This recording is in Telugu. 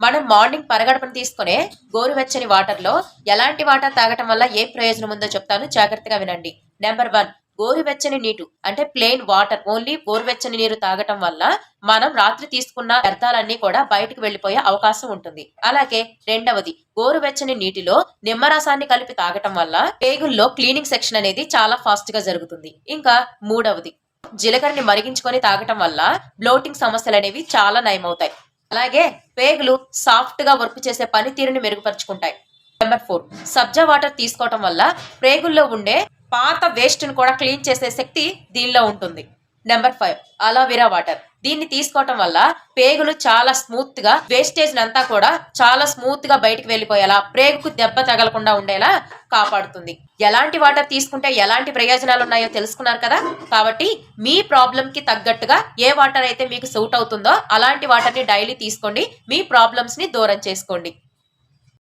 మనం మార్నింగ్ పరగడుపున తీసుకునే గోరువెచ్చని వాటర్ లో ఎలాంటి వాటర్ తాగటం వల్ల ఏ ప్రయోజనం ఉందో చెప్తాను, జాగ్రత్తగా వినండి. నెంబర్ 1, గోరువెచ్చని నీరు అంటే ప్లెయిన్ వాటర్, ఓన్లీ గోరువెచ్చని నీరు తాగటం వల్ల మనం రాత్రి తీసుకున్న వ్యర్థాలన్నీ కూడా బయటకు వెళ్లిపోయే అవకాశం ఉంటుంది. అలాగే రెండవది, గోరువెచ్చని నీటిలో నిమ్మరసాన్ని కలిపి తాగటం వల్ల పేగుల్లో క్లీనింగ్ సెక్షన్ అనేది చాలా ఫాస్ట్ గా జరుగుతుంది. ఇంకా మూడవది, జీలకర్రని మరిగించుకొని తాగటం వల్ల బ్లోటింగ్ సమస్యలు అనేవి చాలా నయమవుతాయి. అలాగే పేగులు సాఫ్ట్ గా వర్క్ చేసే పనితీరుని మెరుగుపరుచుకుంటాయి. నెంబర్ 4, సబ్జా వాటర్ తీసుకోవటం వల్ల పేగుల్లో ఉండే పాత వేస్ట్ ను కూడా క్లీన్ చేసే శక్తి దీనిలో ఉంటుంది. Number 5, aloe vera water. దీన్ని తీసుకోవటం వల్ల పేగులు చాలా స్మూత్ గా వేస్టేజ్ అంతా కూడా చాలా స్మూత్ గా బయటకు వెళ్లిపోయేలా, ప్రేగుకు దెబ్బ తగలకుండా ఉండేలా కాపాడుతుంది. ఎలాంటి వాటర్ తీసుకుంటే ఎలాంటి ప్రయోజనాలు ఉన్నాయో తెలుసుకున్నారు కదా. కాబట్టి మీ ప్రాబ్లం కి తగ్గట్టుగా ఏ వాటర్ అయితే మీకు సూట్ అవుతుందో అలాంటి వాటర్ ని డైలీ తీసుకోండి. మీ ప్రాబ్లమ్స్ ని దూరం చేసుకోండి.